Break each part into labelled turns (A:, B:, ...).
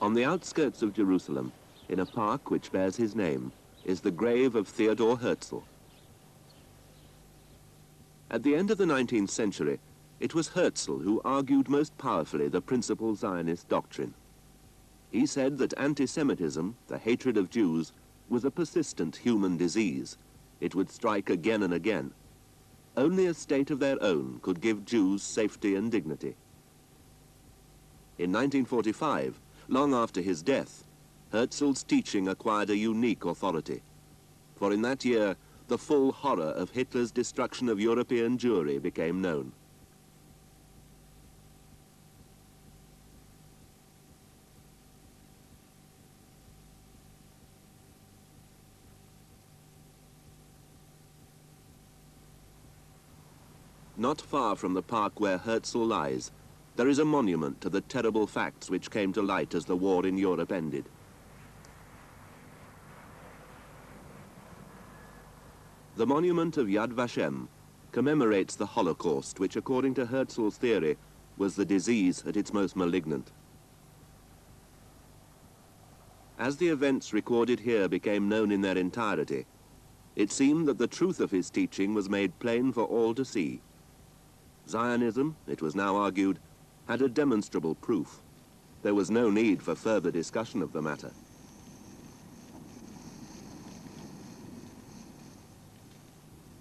A: On the outskirts of Jerusalem, in a park which bears his name, is the grave of Theodor Herzl. At the end of the 19th century, it was Herzl who argued most powerfully the principal Zionist doctrine. He said that anti-Semitism, the hatred of Jews, was a persistent human disease. It would strike again and again. Only a state of their own could give Jews safety and dignity. In 1945, long after his death, Herzl's teaching acquired a unique authority. For in that year, the full horror of Hitler's destruction of European Jewry became known. Not far from the park where Herzl lies, there is a monument to the terrible facts which came to light as the war in Europe ended. The monument of Yad Vashem commemorates the Holocaust, which, according to Herzl's theory, was the disease at its most malignant. As the events recorded here became known in their entirety, it seemed that the truth of his teaching was made plain for all to see. Zionism, it was now argued, had a demonstrable proof. There was no need for further discussion of the matter.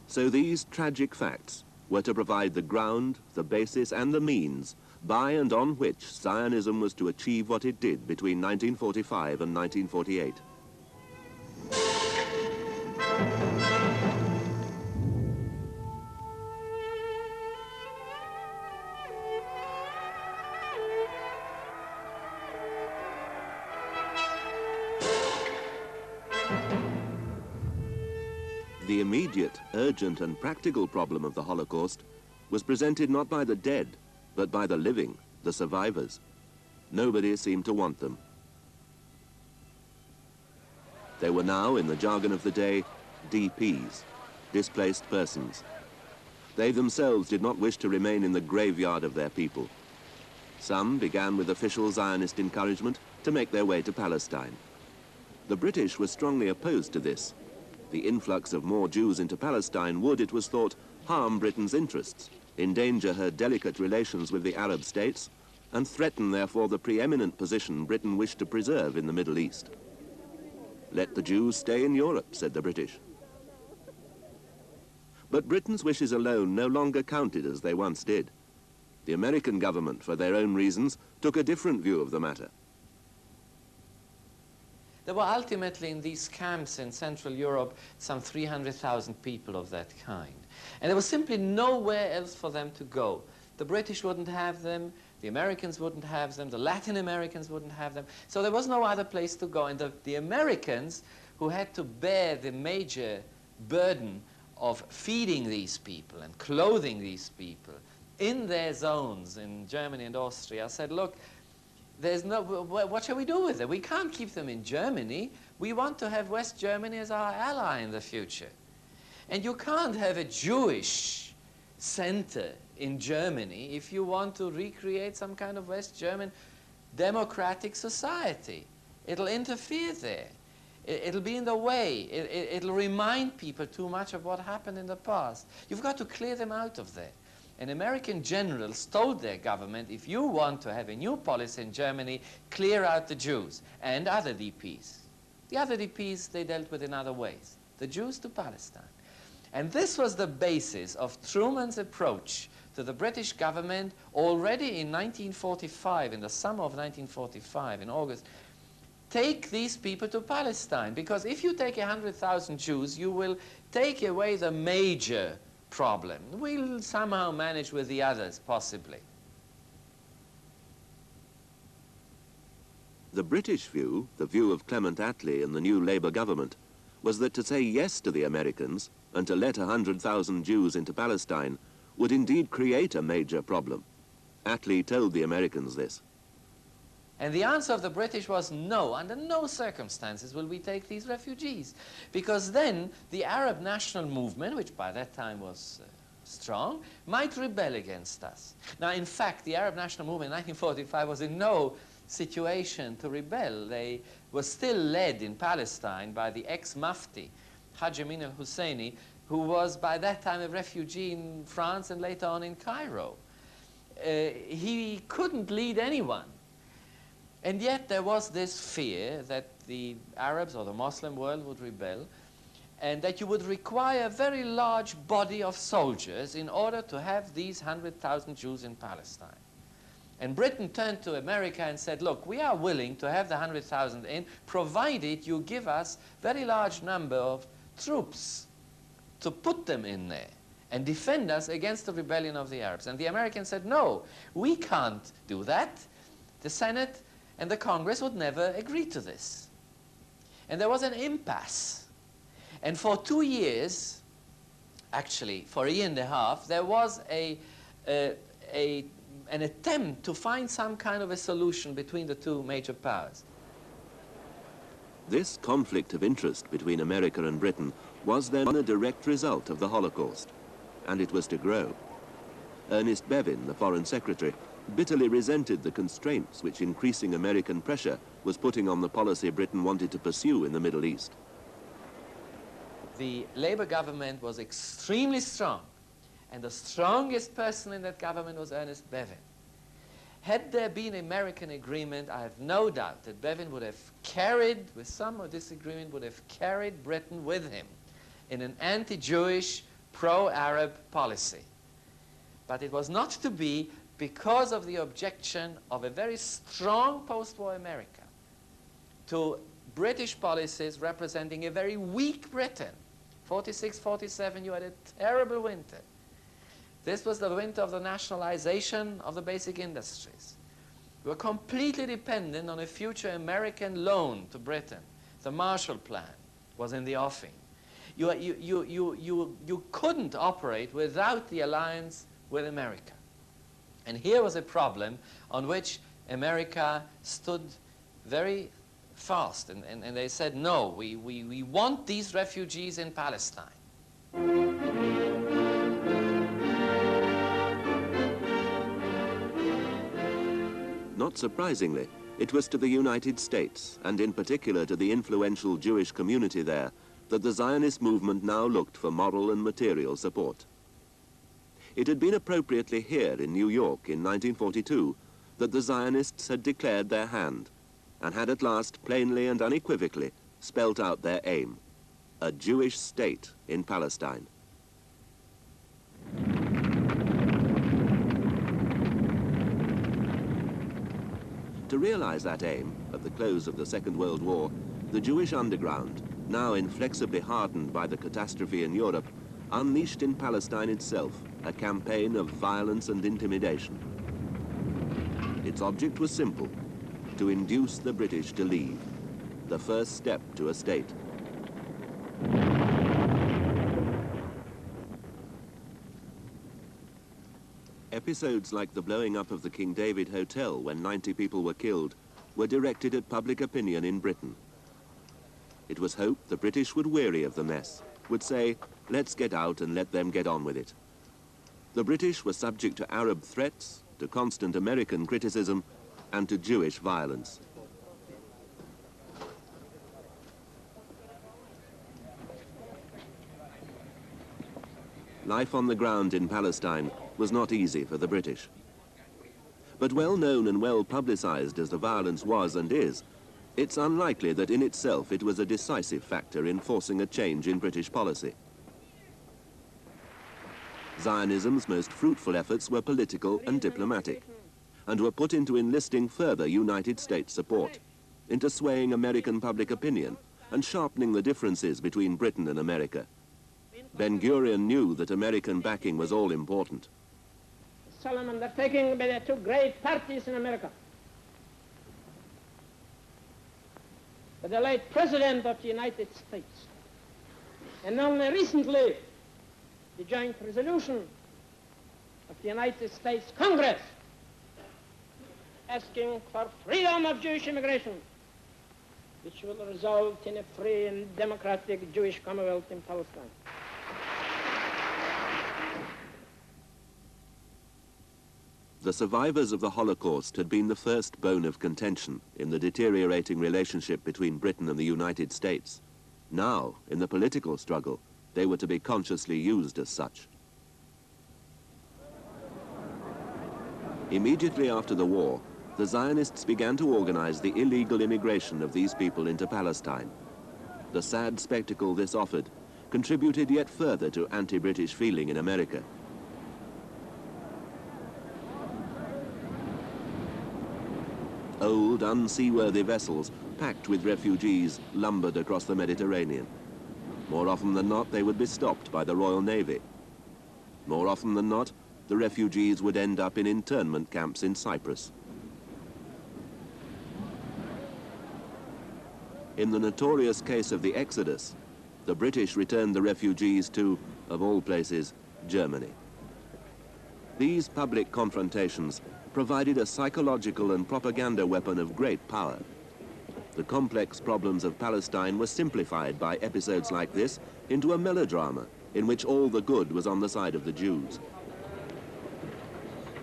A: So these tragic facts were to provide the ground, the basis, and the means by and on which Zionism was to achieve what it did between 1945 and 1948. The immediate, urgent, and practical problem of the Holocaust was presented not by the dead, but by the living, the survivors. Nobody seemed to want them. They were now, in the jargon of the day, DPs, displaced persons. They themselves did not wish to remain in the graveyard of their people. Some began with official Zionist encouragement to make their way to Palestine. The British were strongly opposed to this. The influx of more Jews into Palestine would, it was thought, harm Britain's interests, endanger her delicate relations with the Arab states, and threaten, therefore, the preeminent position Britain wished to preserve in the Middle East. Let the Jews stay in Europe, said the British. But Britain's wishes alone no longer counted as they once did. The American government, for their own reasons, took a different view of the matter.
B: There were ultimately in these camps in Central Europe some 300,000 people of that kind. And there was simply nowhere else for them to go. The British wouldn't have them, the Americans wouldn't have them, the Latin Americans wouldn't have them. So there was no other place to go. And the Americans, who had to bear the major burden of feeding these people and clothing these people in their zones in Germany and Austria, said, look, there's no, what shall we do with them? We can't keep them in Germany. We want to have West Germany as our ally in the future. And you can't have a Jewish center in Germany if you want to recreate some kind of West German democratic society. It'll interfere there. It'll be in the way. It'll remind people too much of what happened in the past. You've got to clear them out of there. And American generals told their government, if you want to have a new policy in Germany, clear out the Jews and other DPs. The other DPs they dealt with in other ways. The Jews to Palestine. And this was the basis of Truman's approach to the British government already in 1945, in the summer of 1945, in August. Take these people to Palestine, because if you take 100,000 Jews, you will take away the major problem. We'll somehow manage with the others, possibly.
A: The British view, the view of Clement Attlee and the new Labour government, was that to say yes to the Americans and to let 100,000 Jews into Palestine would indeed create a major problem. Attlee told the Americans this.
B: And the answer of the British was no, under no circumstances will we take these refugees. Because then the Arab national movement, which by that time was strong, might rebel against us. Now, in fact, the Arab national movement in 1945 was in no situation to rebel. They were still led in Palestine by the ex-Mufti, Haj Amin al-Husseini, who was by that time a refugee in France and later on in Cairo. He couldn't lead anyone. And yet there was this fear that the Arabs or the Muslim world would rebel, and that you would require a very large body of soldiers in order to have these 100,000 Jews in Palestine. And Britain turned to America and said, look, we are willing to have the 100,000 in, provided you give us a very large number of troops to put them in there and defend us against the rebellion of the Arabs. And the Americans said, no, we can't do that. The Senate and the Congress would never agree to this. And there was an impasse. And for 2 years, actually for a year and a half, there was an attempt to find some kind of a solution between the two major powers.
A: This conflict of interest between America and Britain was then a direct result of the Holocaust, and it was to grow. Ernest Bevin, the Foreign Secretary, bitterly resented the constraints which increasing American pressure was putting on the policy Britain wanted to pursue in the Middle East.
B: The Labour government was extremely strong, and the strongest person in that government was Ernest Bevin. Had there been an American agreement, I have no doubt that Bevin would have carried, with some of this agreement, would have carried Britain with him in an anti-Jewish, pro-Arab policy. But it was not to be because of the objection of a very strong post-war America to British policies representing a very weak Britain. 46, 47, you had a terrible winter. This was the winter of the nationalization of the basic industries. We were completely dependent on a future American loan to Britain. The Marshall Plan was in the offing. You couldn't operate without the alliance with America. And here was a problem on which America stood very fast. And they said, no, we want these refugees in Palestine.
A: Not surprisingly, it was to the United States, and in particular to the influential Jewish community there, that the Zionist movement now looked for moral and material support. It had been appropriately here in New York in 1942 that the Zionists had declared their hand and had at last plainly and unequivocally spelt out their aim, a Jewish state in Palestine. To realize that aim, at the close of the Second World War, the Jewish underground, now inflexibly hardened by the catastrophe in Europe, unleashed in Palestine itself a campaign of violence and intimidation. Its object was simple: to induce the British to leave, the first step to a state. Episodes like the blowing up of the King David Hotel when 90 people were killed were directed at public opinion in Britain. It was hoped the British would weary of the mess, would say, let's get out and let them get on with it. The British were subject to Arab threats, to constant American criticism, and to Jewish violence. Life on the ground in Palestine was not easy for the British. But well known and well publicized as the violence was and is, it's unlikely that in itself it was a decisive factor in forcing a change in British policy. Zionism's most fruitful efforts were political and diplomatic, and were put into enlisting further United States support, into swaying American public opinion and sharpening the differences between Britain and America. Ben-Gurion knew that American backing was all important.
C: Solemn undertaking by the two great parties in America. By the late President of the United States. And only recently, the joint resolution of the United States Congress asking for freedom of Jewish immigration, which will result in a free and democratic Jewish Commonwealth in Palestine.
A: The survivors of the Holocaust had been the first bone of contention in the deteriorating relationship between Britain and the United States. Now, in the political struggle, they were to be consciously used as such. Immediately after the war, the Zionists began to organize the illegal immigration of these people into Palestine. The sad spectacle this offered contributed yet further to anti-British feeling in America. Old, unseaworthy vessels packed with refugees lumbered across the Mediterranean. More often than not, they would be stopped by the Royal Navy. More often than not, the refugees would end up in internment camps in Cyprus. In the notorious case of the Exodus, the British returned the refugees to, of all places, Germany. These public confrontations provided a psychological and propaganda weapon of great power. The complex problems of Palestine were simplified by episodes like this into a melodrama in which all the good was on the side of the Jews.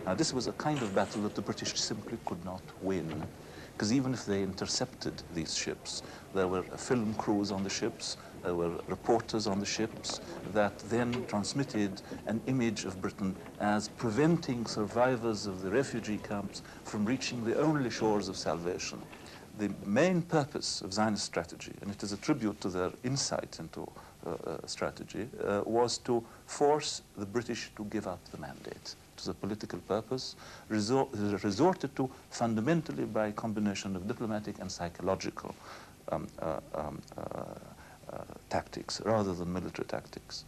D: Now, this was a kind of battle that the British simply could not win, because even if they intercepted these ships, there were film crews on the ships, there were reporters on the ships that then transmitted an image of Britain as preventing survivors of the refugee camps from reaching the only shores of salvation. The main purpose of Zionist strategy, and it is a tribute to their insight into strategy, was to force the British to give up the mandate. It was a political purpose resorted to fundamentally by a combination of diplomatic and psychological tactics rather than military tactics.